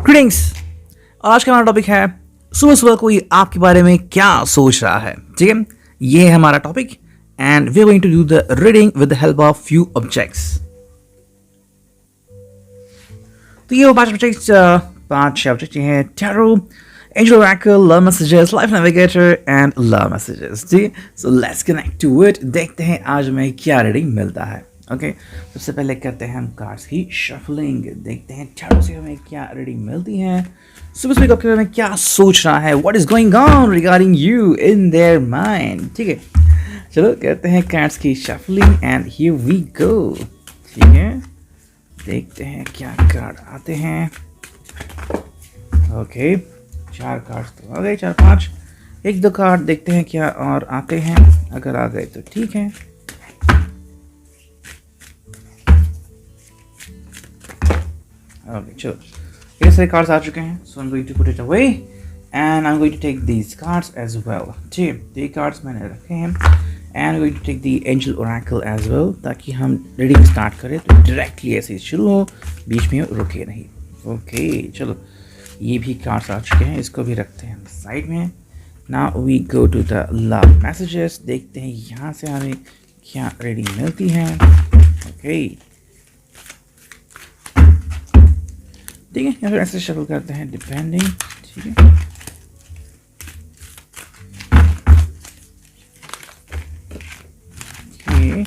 Greetings. आज का हमारा टॉपिक है सुबह सुबह कोई आपके बारे में क्या सोच रहा है। ठीक है, ये है हमारा topic and we are going to do the reading with the help of few objects. तो ये वो पांच ऑब्जेक्ट हैं: tarot, angel oracle, love messages, life navigator and love messages. जी, so let's connect to it. देखते हैं आज हमें क्या रीडिंग मिलता है। ओके, सबसे पहले करते हैं हम कार्ड्स की शफलिंग। देखते हैं टैरो से हमें क्या रीडिंग मिलती है। सुबह सुबह आपके बारे में क्या सोच रहा है, what is going on regarding you in their mind. ठीक है, चलो करते हैं कार्ड्स की shuffling and here we go. ठीक है, देखते हैं क्या कार्ड आते हैं। ओके, 4 कार्ड्स तो आ गए, 4-5। 1-2 कार्ड देखते हैं क्या और आते हैं। अगर आ गए तो ठीक है। ओके, चलो ये सारे कार्ड्स आ चुके हैं। So I am going to put it away and I am going to take these cards as well. ठीक, ये कार्ड्स मैंने रखे हैं and going to take the angel oracle as well, ताकि हम रीडिंग स्टार्ट करें तो डायरेक्टली ऐसे ही शुरू हो, बीच में रुके नहीं। ओके, चलो ये भी कार्ड्स आ चुके हैं, इसको भी रखते हैं साइड में। Now we go to the love messages. देखते हैं यहाँ से हमें क्या रीडिंग मिलती है। ओके, ठीक है, या फिर ऐसे शफल करते हैं डिपेंडिंग। ठीक है, ओके,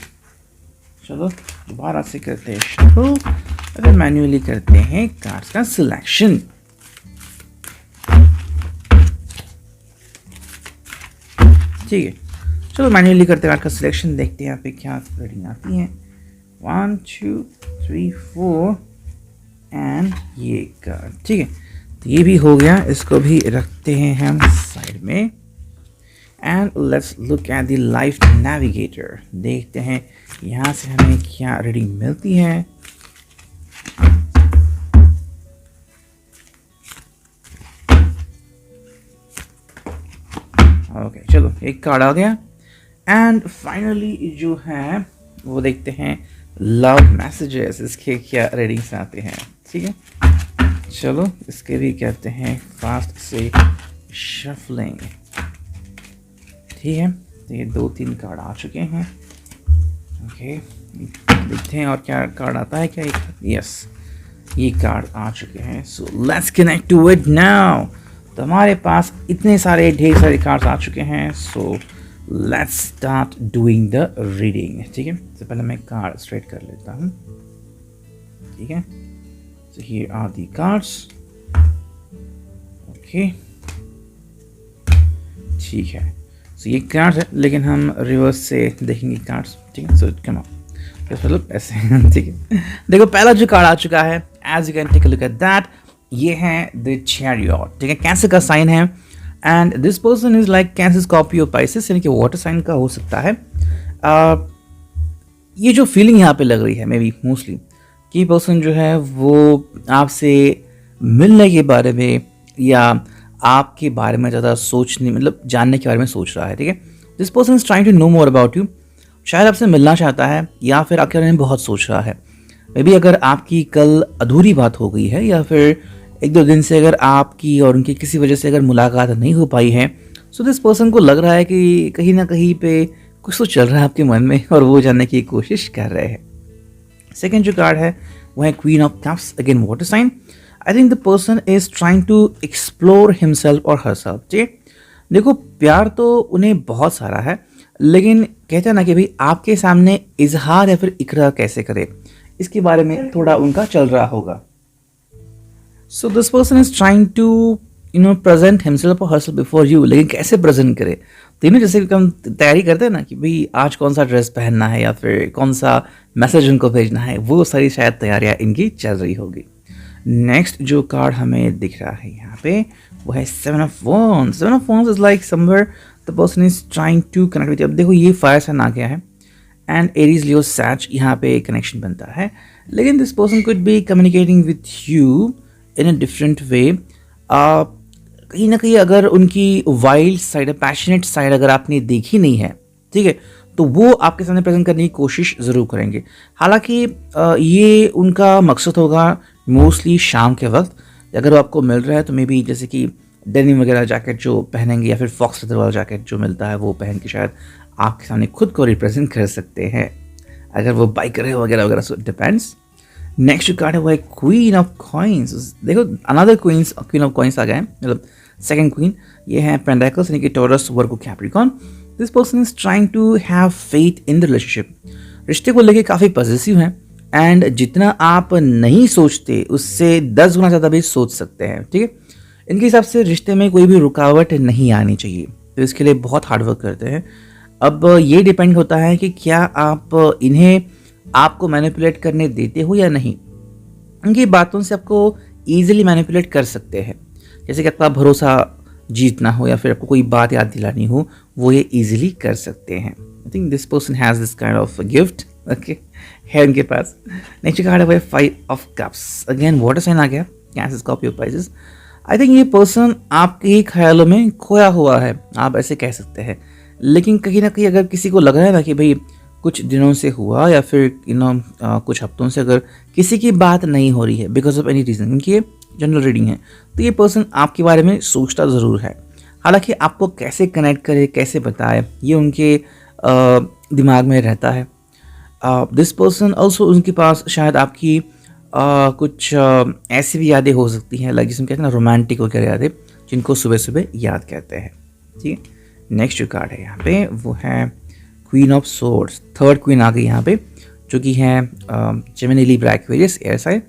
चलो दोबारा से करते हैं शफल और फिर मैन्युअली करते हैं कार्ड्स का सिलेक्शन। ठीक है, चलो मैन्युअली करते हैं कार्ड का सिलेक्शन। देखते हैं यहाँ पे क्या रीडिंग आती है। 1 2 3 4 एंड ये कार्ड। ठीक है, तो ये भी हो गया, इसको भी रखते हैं हम साइड में। And let's look at the life navigator. देखते हैं यहाँ से हमें क्या रीडिंग मिलती है। ओके, चलो एक कार्ड आ गया एंड फाइनली जो है वो देखते हैं लव मैसेजेस, इसके क्या रीडिंग्स आते हैं। ठीक है, चलो इसके भी कहते हैं फास्ट से शफलिंग। ठीक है, तो ये 2-3 कार्ड आ चुके हैं। ओके, देखते हैं और क्या कार्ड आता है। क्या यस, ये कार्ड आ चुके हैं। So let's connect to it now. तो हमारे पास इतने सारे ढेर सारे कार्ड्स आ चुके हैं। So let's start doing the reading. ठीक है, तो पहले मैं कार्ड स्ट्रेट कर लेता हूँ। ठीक है, so here are the cards. Okay, ठीक है, so ये कार्ड्स है लेकिन हम रिवर्स से देखेंगे कार्ड्स। ठीक है, सो कम ऑन, मतलब ऐसे। ठीक है, देखो पहला जो कार्ड आ चुका है, as you can take a look at that, ये है द चैरियट। ठीक है, कैंसर का साइन है and this person is like cancer copy of Pisces, यानी कि वाटर साइन का हो सकता है। ये जो फीलिंग यहाँ पे लग रही है मे बी मोस्टली कि पर्सन जो है वो आपसे मिलने के बारे में या आपके बारे में ज़्यादा सोचने, मतलब जानने के बारे में सोच रहा है। ठीक है, this person is trying to know more about you. शायद आपसे मिलना चाहता है या फिर आपके बारे में बहुत सोच रहा है। मे बी अगर आपकी कल अधूरी बात हो गई है या फिर 1-2 दिन से अगर आपकी और उनकी किसी वजह से अगर मुलाकात नहीं हो पाई है, सो दिस पर्सन को लग रहा है कि कहीं ना कहीं पे कुछ तो चल रहा है आपके मन में और वो जानने की कोशिश कर रहे हैं। सेकेंड जो कार्ड है वो है queen of cups, again water sign. I think the person is trying to explore himself और हरसेल्फ। ठीक, देखो प्यार तो उन्हें बहुत सारा है, लेकिन कहते हैं ना कि भाई आपके सामने इजहार या फिर इकरार कैसे करे, इसके बारे में थोड़ा उनका चल रहा होगा। So this person is trying to present himself और हरसेल्फ बिफोर यू, लेकिन कैसे प्रेजेंट करे। तो जैसे हम तैयारी करते हैं ना कि भाई आज कौन सा ड्रेस पहनना है या फिर कौन सा मैसेज उनको भेजना है, वो सारी शायद तैयारियां इनकी चल रही होगी। नेक्स्ट जो कार्ड हमें दिख रहा है यहाँ पे वो है 7 of Wands। 7 of Wands is like somewhere the person is trying to connect with. अब देखो ये फायर साइन आ गया है एंड एरीज लियो सैच, यहाँ पे कनेक्शन बनता है, लेकिन this person could be communicating with you in a different way. कहीं ना कहीं अगर उनकी वाइल्ड साइड, पैशनेट साइड अगर आपने देखी नहीं है, ठीक है, तो वो आपके सामने प्रेजेंट करने की कोशिश ज़रूर करेंगे। हालांकि ये उनका मकसद होगा मोस्टली शाम के वक्त, अगर वो आपको मिल रहा है तो मे बी जैसे कि डेनिम वगैरह जैकेट जो पहनेंगे या फिर फॉक्स लेदर वाला जैकेट जो मिलता है वो पहन के शायद आपके सामने खुद को रिप्रेजेंट कर सकते हैं, अगर वो बाइकर है वगैरह वगैरह, सो डिपेंड्स। नेक्स्ट कार्ड है वो है क्वीन ऑफ कॉइंस। देखो अनदर क्वीन ऑफ कॉइंस आ गए हैं, मतलब सेकंड क्वीन। ये है पेंटाकल्स यानी कि Taurus, Virgo, Capricorn. This person is trying to have faith in the relationship. रिश्ते को लेके काफ़ी पॉजिटिव हैं एंड जितना आप नहीं सोचते उससे 10 गुना ज़्यादा भी सोच सकते हैं, ठीक है। इनके हिसाब से रिश्ते में कोई भी रुकावट नहीं आनी चाहिए, तो इसके लिए बहुत हार्डवर्क करते हैं। अब ये डिपेंड होता है कि क्या आप इन्हें आपको मैनिपुलेट करने देते हो या नहीं। इनकी बातों से आपको ईजिली मैनिपुलेट कर सकते हैं, जैसे कि आपका भरोसा जीतना हो या फिर आपको कोई बात याद दिलानी हो, वो ये ईजिली कर सकते हैं। I think this person has this kind of gift, okay, है उनके पास। नेक्स्ट कार्ड है 5 of cups. Again water sign आ गया, cancer, Scorpio, Pisces. I think ये पर्सन आपके ही ख्यालों में खोया हुआ है, आप ऐसे कह सकते हैं। लेकिन कहीं ना कहीं अगर किसी को लग रहा है ना कि भाई कुछ दिनों से हुआ या फिर कुछ हफ्तों से अगर किसी की बात नहीं हो रही है बिकॉज ऑफ एनी रीज़न, इनकी जनरल रीडिंग है, तो ये पर्सन आपके बारे में सोचता ज़रूर है। हालांकि आपको कैसे कनेक्ट करे, कैसे बताए, ये उनके दिमाग में रहता है। दिस पर्सन ऑल्सो, उनके पास शायद आपकी कुछ ऐसी भी यादें हो सकती हैं, लाइक जिसमें कहते हैं ना रोमांटिक वगैरह यादें, जिनको सुबह सुबह याद कहते हैं, ठीक है। नेक्स्ट जो कार्ड है यहाँ पे वो है queen of swords. Third queen आ गई यहाँ पे, जो कि है Gemini, Libra, Aquarius, air sign.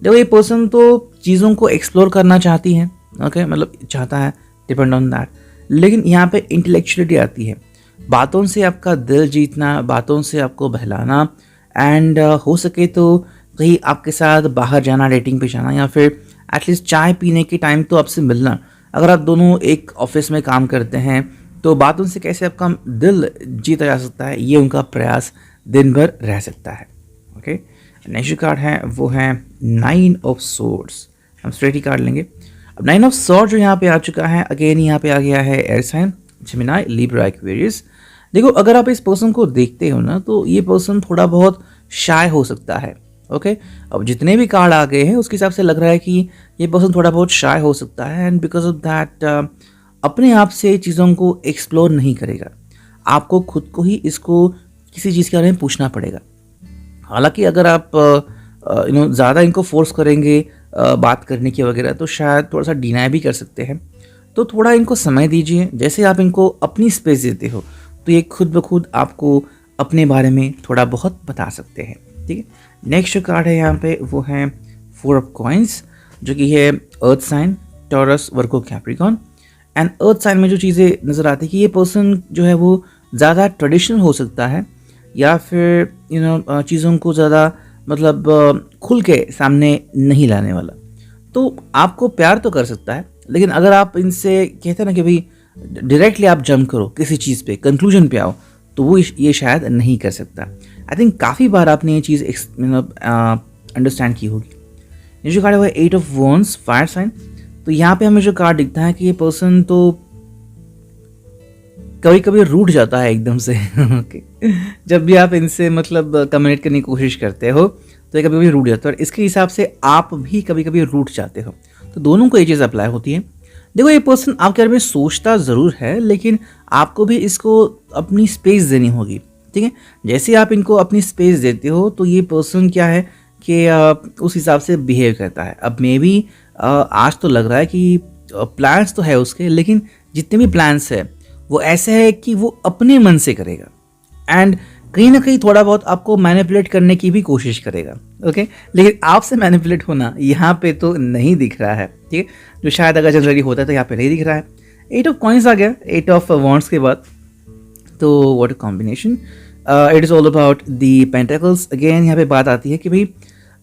देखो ये पर्सन तो चीज़ों को एक्सप्लोर करना चाहती है, ओके, मतलब चाहता है, डिपेंड ऑन दैट। लेकिन यहाँ पे इंटेलेक्चुअलिटी आती है, बातों से आपका दिल जीतना, बातों से आपको बहलाना, एंड हो सके तो कहीं आपके साथ बाहर जाना, डेटिंग पे जाना, या फिर एटलीस्ट चाय पीने के टाइम तो आपसे मिलना। अगर आप दोनों एक ऑफिस में काम करते हैं तो बातों से कैसे आपका दिल जीता जा सकता है, ये उनका प्रयास दिन भर रह सकता है, ओके। नेक्स्ट कार्ड है वो है 9 ऑफ सोर्ड्स। हम स्ट्रेट ही कार्ड लेंगे। अब 9 ऑफ सोर्ड जो यहाँ पे आ चुका है, अगेन यहाँ पे आ गया है air sign, Gemini, Libra, Aquarius. देखो अगर आप इस पर्सन को देखते हो ना, तो ये पर्सन थोड़ा बहुत शाय हो सकता है, ओके। अब जितने भी कार्ड आ गए हैं उसके हिसाब से लग रहा है कि ये पर्सन थोड़ा बहुत शाय हो सकता है, एंड बिकॉज ऑफ दैट अपने आप से चीज़ों को एक्सप्लोर नहीं करेगा। आपको खुद को ही इसको किसी चीज़ के बारे में पूछना पड़ेगा। हालांकि अगर आप ज़्यादा इनको फोर्स करेंगे बात करने की वगैरह, तो शायद थोड़ा सा डिनाई भी कर सकते हैं। तो थोड़ा इनको समय दीजिए, जैसे आप इनको अपनी स्पेस देते हो तो ये खुद ब खुद आपको अपने बारे में थोड़ा बहुत बता सकते हैं, ठीक है। नेक्स्ट जो कार्ड है यहाँ पे वो है 4 ऑफ कॉइंस, जो कि है earth sign, Taurus, Virgo, Capricorn. And earth sign में जो चीज़ें नज़र आती है कि ये पर्सन जो है वो ज़्यादा ट्रेडिशनल हो सकता है, या फिर चीज़ों को ज़्यादा मतलब खुल के सामने नहीं लाने वाला। तो आपको प्यार तो कर सकता है, लेकिन अगर आप इनसे कहते हैं ना कि भाई डायरेक्टली आप जंप करो किसी चीज़ पे, कंक्लूजन पे आओ, तो वो ये शायद नहीं कर सकता। आई थिंक काफ़ी बार आपने ये चीज़ अंडरस्टैंड की होगी। ये जो कार्ड है वो 8 ऑफ वॉन्ड्स, फायर साइन। तो यहाँ पे हमें जो कार्ड दिखता है कि ये पर्सन तो कभी कभी रूठ जाता है एकदम से ओके। जब भी आप इनसे मतलब कम्युनिकेट करने की कोशिश करते हो तो ये कभी कभी रूठ जाता है, और इसके हिसाब से आप भी कभी कभी रूठ जाते हो। तो दोनों को ये चीज़ अप्लाई होती है। देखो ये पर्सन आपके बारे में सोचता ज़रूर है, लेकिन आपको भी इसको अपनी स्पेस देनी होगी, ठीक है। जैसे आप इनको अपनी स्पेस देते हो तो ये पर्सन क्या है कि उस हिसाब से बिहेव करता है। अब मे बी आज तो लग रहा है कि प्लान्स तो है उसके, लेकिन जितने भी प्लान्स है वो ऐसे है कि वो अपने मन से करेगा, एंड कहीं ना कहीं थोड़ा बहुत आपको मैनिपुलेट करने की भी कोशिश करेगा, ओके। लेकिन आपसे मैनिपुलेट होना यहाँ पे तो नहीं दिख रहा है, ठीक है, जो शायद अगर जनरली होता है तो यहाँ पे नहीं दिख रहा है। 8 ऑफ कॉइंस आ गया 8 ऑफ वॉन्ड्स के बाद, तो what a combination. It is all about the pentacles. Again यहाँ पे बात आती है कि भाई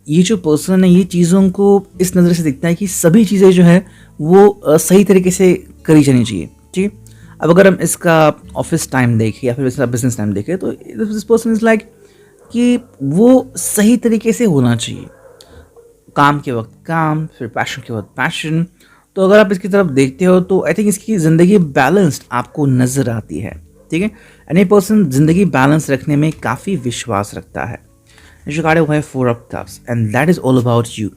ये जो पर्सन है ये चीज़ों को इस नज़र से दिखता है कि सभी चीज़ें जो है वो सही तरीके से करी जानी चाहिए, ठीक है। अब अगर हम इसका ऑफिस टाइम देखें या फिर इसका बिजनेस टाइम देखें, तो दिस पर्सन इज़ लाइक कि वो सही तरीके से होना चाहिए, काम के वक्त काम, फिर पैशन के वक्त पैशन। तो अगर आप इसकी तरफ देखते हो तो आई थिंक इसकी ज़िंदगी बैलेंस्ड आपको नज़र आती है, ठीक है। एंड ये पर्सन ज़िंदगी बैलेंस रखने में काफ़ी विश्वास रखता है। जो कार्ड है वो है 4 of cups, and that is all about you.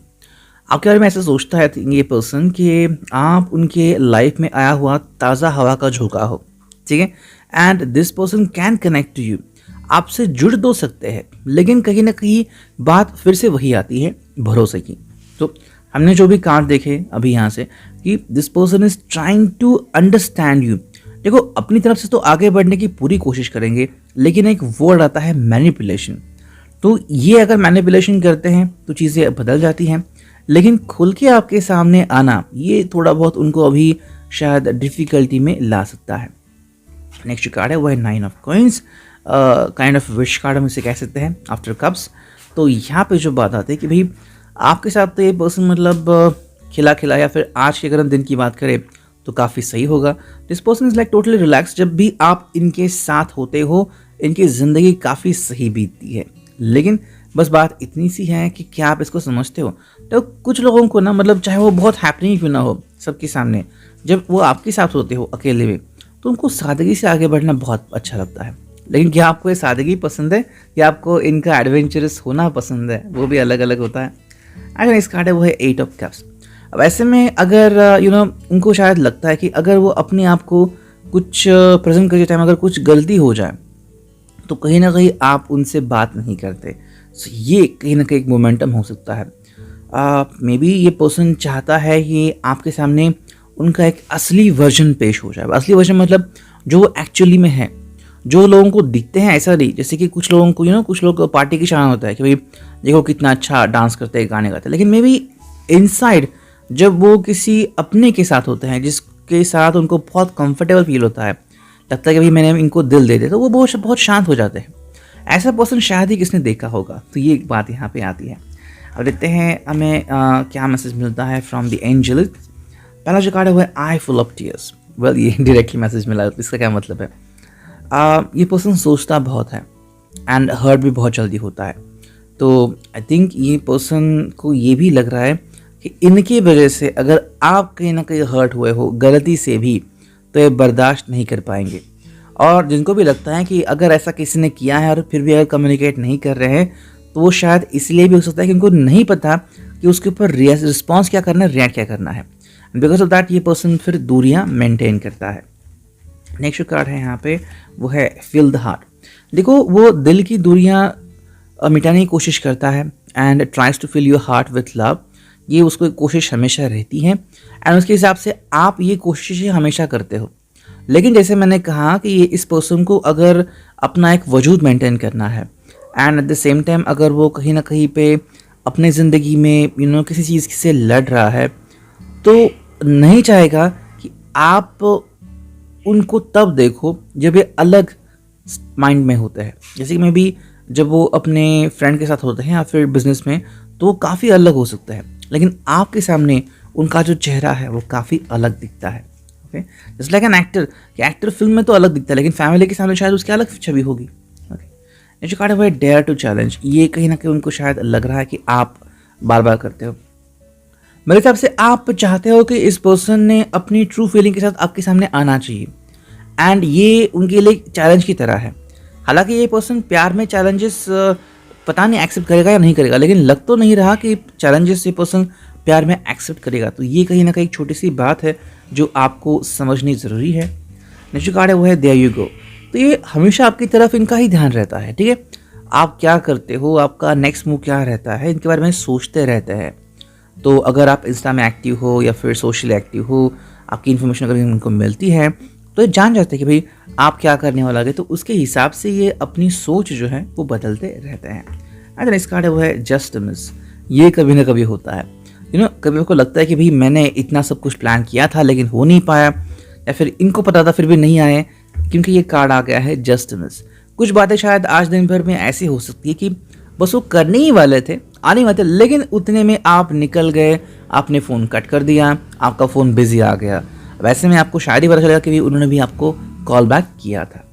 आपके बारे में ऐसा सोचता है ये पर्सन कि आप उनके लाइफ में आया हुआ ताज़ा हवा का झोंका हो, ठीक है। And this person can connect to you, आपसे जुड़ तो सकते हैं, लेकिन कहीं ना कहीं बात फिर से वही आती है, भरोसे की। तो हमने जो भी कार्ड देखे अभी यहाँ से कि this person is trying to understand you. देखो, अपनी तरफ से तो आगे बढ़ने की पूरी कोशिश करेंगे, लेकिन एक वर्ड आता है मैनिपुलेशन। तो ये अगर मैनिपुलेशन करते हैं तो चीज़ें बदल जाती हैं, लेकिन खुल के आपके सामने आना ये थोड़ा बहुत उनको अभी शायद डिफ़िकल्टी में ला सकता है। नेक्स्ट कार्ड है वो है 9 of coins, kind of wish card हम इसे कह सकते हैं, आफ्टर कप्स। तो यहाँ पे जो बात आती है कि भाई आपके साथ तो ये पर्सन मतलब खिला खिला, या फिर आज के अगर हम दिन की बात करें तो काफ़ी सही होगा। This person is like totally relax. जब भी आप इनके साथ होते हो इनकी ज़िंदगी काफ़ी सही बीतती है, लेकिन बस बात इतनी सी है कि क्या आप इसको समझते हो। तो कुछ लोगों को ना, मतलब चाहे वो बहुत हैपनिंग क्यों ना हो सबके सामने, जब वो आपके साथ होते हो अकेले में, तो उनको सादगी से आगे बढ़ना बहुत अच्छा लगता है। लेकिन क्या आपको ये सादगी पसंद है या आपको इनका एडवेंचरस होना पसंद है, वो भी अलग अलग होता है। अगर इस कार्ड है वो है 8 ऑफ कप्स। अब ऐसे में अगर उनको शायद लगता है कि अगर वो अपने आप को कुछ प्रेजेंट करते टाइम अगर कुछ गलती हो जाए तो कहीं ना कहीं आप उनसे बात नहीं करते। सो ये कहीं ना कहीं एक मोमेंटम हो सकता है। मे बी ये पर्सन चाहता है कि आपके सामने उनका एक असली वर्जन पेश हो जाए। असली वर्जन मतलब जो वो एक्चुअली में है, जो लोगों को दिखते हैं ऐसा नहीं। जैसे कि कुछ लोगों को कुछ लोग पार्टी की शान होता है कि भाई देखो कितना अच्छा डांस करते हैं, गाने गाते हैं, लेकिन मे बी इनसाइड जब वो किसी अपने के साथ होते हैं जिसके साथ उनको बहुत कंफर्टेबल फील होता है, लगता है कि भाई मैंने इनको दिल दे दिया, तो वो बहुत बहुत शांत हो जाते हैं। ऐसा पर्सन शायद ही किसने देखा होगा। तो ये एक बात यहाँ पे आती है। अब देखते हैं हमें क्या मैसेज मिलता है फ्रॉम द एंजल। पहला जो कार्ड है वो है आई फुल ऑफ टीयर्स। वेल, ये डायरेक्टली मैसेज मिला, इसका क्या मतलब है? ये पर्सन सोचता बहुत है एंड हर्ट भी बहुत जल्दी होता है। तो आई थिंक ये पर्सन को ये भी लग रहा है कि इनकी वजह से अगर आप कहीं ना कहीं हर्ट हुए हो गलती से भी, तो ये बर्दाश्त नहीं कर पाएंगे। और जिनको भी लगता है कि अगर ऐसा किसी ने किया है और फिर भी अगर कम्युनिकेट नहीं कर रहे हैं, तो वो शायद इसलिए भी हो सकता है कि उनको नहीं पता कि उसके ऊपर रिस्पॉन्स क्या करना है, रिएक्ट क्या करना है। बिकॉज ऑफ दैट ये पर्सन फिर दूरियां मेंटेन करता है। नेक्स्ट कार्ड है यहाँ पे वो है फील द हार्ट। देखो, वो दिल की दूरियां मिटाने की कोशिश करता है and tries to fill your heart with love. ये उसको कोशिश हमेशा रहती है एंड उसके हिसाब से आप ये कोशिशें हमेशा करते हो। लेकिन जैसे मैंने कहा कि ये इस पर्सन को अगर अपना एक वजूद मेंटेन करना है and at the same time अगर वो कहीं ना कहीं पे अपने ज़िंदगी में किसी चीज़ से लड़ रहा है, तो नहीं चाहेगा कि आप उनको तब देखो जब ये अलग माइंड में होते हैं। जैसे कि मे बी जब वो अपने फ्रेंड के साथ होते हैं या फिर बिजनेस में, तो वो काफ़ी अलग हो सकता है, लेकिन आपके सामने उनका जो चेहरा है वो काफ़ी अलग दिखता है। Okay, just like an actor, कि एक्टर फिल्म में तो अलग दिखता है लेकिन फैमिली के सामने शायद उसकी अलग छवि होगी। ओके, जो कार्ड है वो है डेयर टू चैलेंज। ये कहीं ना कहीं उनको शायद लग रहा है कि आप बार बार करते हो। मेरे हिसाब से आप चाहते हो कि इस पर्सन ने अपनी ट्रू फीलिंग के साथ आपके सामने आना चाहिए एंड ये उनके लिए चैलेंज की तरह है। हालांकि ये पर्सन प्यार में चैलेंजेस पता नहीं एक्सेप्ट करेगा या नहीं करेगा, लेकिन लग तो नहीं रहा कि चैलेंजेस ये पर्सन प्यार में एक्सेप्ट करेगा। तो ये कहीं ना कहीं एक छोटी सी बात है जो आपको समझनी ज़रूरी है। नेक्स्ट कार्ड है वो है देयर यू गो। तो ये हमेशा आपकी तरफ इनका ही ध्यान रहता है, ठीक है। आप क्या करते हो, आपका नेक्स्ट मूव क्या रहता है, इनके बारे में सोचते रहते हैं। तो अगर आप इंस्टा में एक्टिव हो या फिर सोशली एक्टिव हो, आपकी इन्फॉर्मेशन अगर इनको मिलती है तो ये जान जाते हैं कि भाई आप क्या करने वाला है, तो उसके हिसाब से ये अपनी सोच जो है वो बदलते रहते हैं। एंड नेक्स्ट कार्ड है वो है जस्ट मिस। ये कभी ना कभी होता है, कभी को लगता है कि भाई मैंने इतना सब कुछ प्लान किया था लेकिन हो नहीं पाया, या फिर इनको पता था फिर भी नहीं आए, क्योंकि ये कार्ड आ गया है जस्ट मिस। कुछ बातें शायद आज दिन भर में ऐसी हो सकती है कि बस वो करने ही वाले थे, आने वाले थे, लेकिन उतने में आप निकल गए, आपने फ़ोन कट कर दिया, आपका फ़ोन बिजी आ गया। वैसे में आपको शायद ही पता चलेगा कि उन्होंने भी आपको कॉल बैक किया था।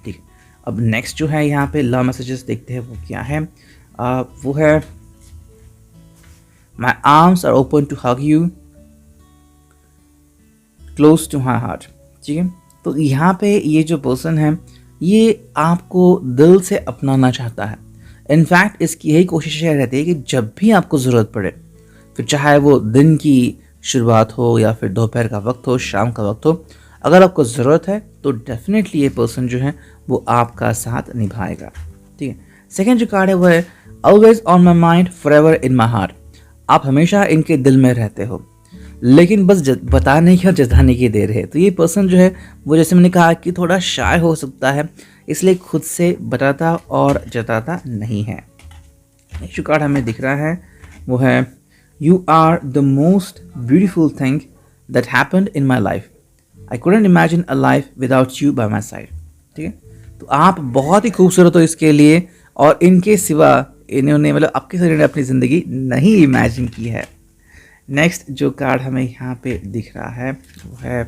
ठीक है, अब नेक्स्ट जो है यहाँ पे लव मैसेजेस देखते हैं वो क्या है। वो है my arms are open to hug you close to my heart. ठीक है, तो यहाँ पे ये जो पर्सन है ये आपको दिल से अपनाना चाहता है। इनफैक्ट इसकी यही कोशिश रहती है कि जब भी आपको ज़रूरत पड़े फिर चाहे वो दिन की शुरुआत हो या फिर दोपहर का वक्त हो, शाम का वक्त हो, अगर आपको ज़रूरत है तो डेफिनेटली ये पर्सन जो है वो आपका साथ निभाएगा। ठीक है। सेकेंड जो कार्ड है वो है always on my mind forever in my heart. आप हमेशा इनके दिल में रहते हो, लेकिन बस बताने की और जताने की देर है। तो ये पर्सन जो है वो, जैसे मैंने कहा, कि थोड़ा शाय हो सकता है, इसलिए खुद से बताता और जताता नहीं है। नेक्स्ट जो कार्ड हमें दिख रहा है वो है you are the most beautiful thing that happened in my life. I couldn't imagine a life without you by my side. ठीक है। तो आप बहुत ही खूबसूरत हो इसके लिए, और इनके सिवा इन्होंने, मतलब आपके साथ इन्होंने अपनी ज़िंदगी नहीं इमेजिन की है। नेक्स्ट जो कार्ड हमें यहाँ पे दिख रहा है वो है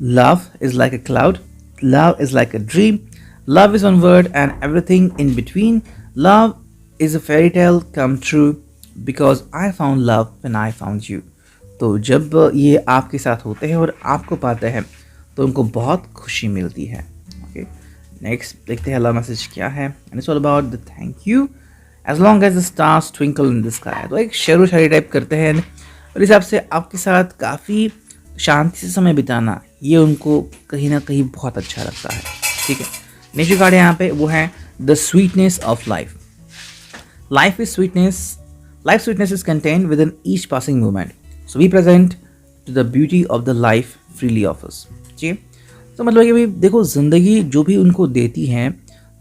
love is like a cloud, love is like a dream, love is one word and everything in between, love is a fairy tale come true because I found love when I found you. तो जब ये आपके साथ होते हैं और आपको पाते हैं तो उनको बहुत खुशी मिलती है। ओके, नेक्स्ट देखते हैं अगला मैसेज क्या है। And it's all about the thank you as long as the stars twinkle in the sky. तो एक शेरो शायरी टाइप करते हैं, और इस हिसाब से आपके साथ काफ़ी शांति से समय बिताना ये उनको कहीं ना कहीं बहुत अच्छा लगता है। ठीक है। नेक्स्ट कार्ड यहाँ पे वो है the sweetness of life. Life is sweetness, life sweetness is contained within each passing moment, so be present to the beauty of the life freely offers. ठीक है। तो मतलब कि भाई देखो, ज़िंदगी जो भी उनको देती है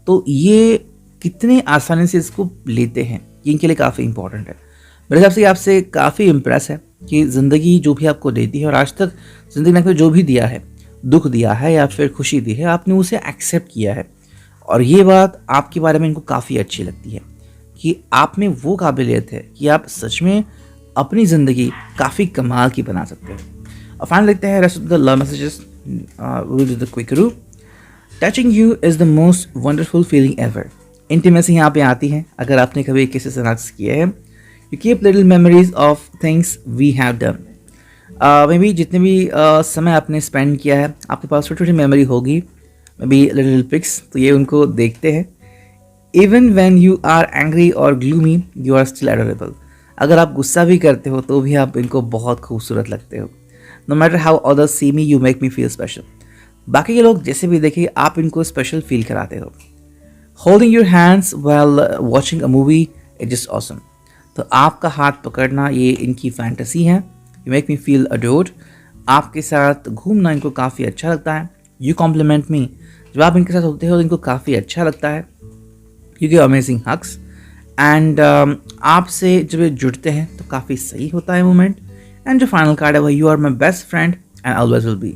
तो ये कितने आसानी से इसको लेते हैं, ये इनके लिए काफ़ी इंपॉर्टेंट है। मेरे हिसाब से ये आपसे काफ़ी इम्प्रेस है कि ज़िंदगी जो भी आपको देती है, और आज तक ज़िंदगी ने आपको जो भी दिया है, दुख दिया है या फिर खुशी दी है, आपने उसे एक्सेप्ट किया है। और ये बात आपके बारे में इनको काफ़ी अच्छी लगती है कि आप में वो काबिलियत है कि आप सच में अपनी ज़िंदगी काफ़ी कमाल की बना सकते हो। और फाइनल देखते हैं rest of the love messages with the quick रू। Touching you is the most wonderful feeling ever. Intimacy यहाँ पे आती है अगर आपने कभी किसी से नाच किया है। You keep little memories of things we have done. Maybe जितने भी समय आपने स्पेंड किया है, आपके पास छोटी छोटी मेमोरी होगी, मे बी लिटिल पिक्स, तो ये उनको देखते हैं। Even when you are angry और gloomy you are still adorable. अगर आप गुस्सा भी करते हो तो भी आप इनको बहुत खूबसूरत लगते हो। No matter how others see me you make me feel special. बाकी के लोग जैसे भी देखें, आप इनको स्पेशल फील कराते हो। Holding your hands while watching a movie is just awesome. तो आपका हाथ पकड़ना ये इनकी फैंटेसी है। You make me feel adored. आपके साथ घूमना इनको काफ़ी अच्छा लगता है। यू कॉम्प्लीमेंट मी। जब आप इनके साथ होते हो तो इनको काफ़ी अच्छा लगता है। You give amazing hugs and आपसे जब ये जुड़ते हैं तो काफ़ी सही होता है मोमेंट। एंड जो फाइनल कार्ड है वह you are my best friend and always will be.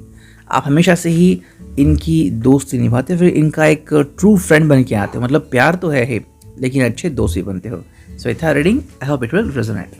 आप हमेशा से ही इनकी दोस्ती निभाते, फिर इनका एक ट्रू फ्रेंड बन के आते हो। मतलब प्यार तो है ही, लेकिन अच्छे दोस्त भी बनते हो। सो इट था reading, I hope it will resonate.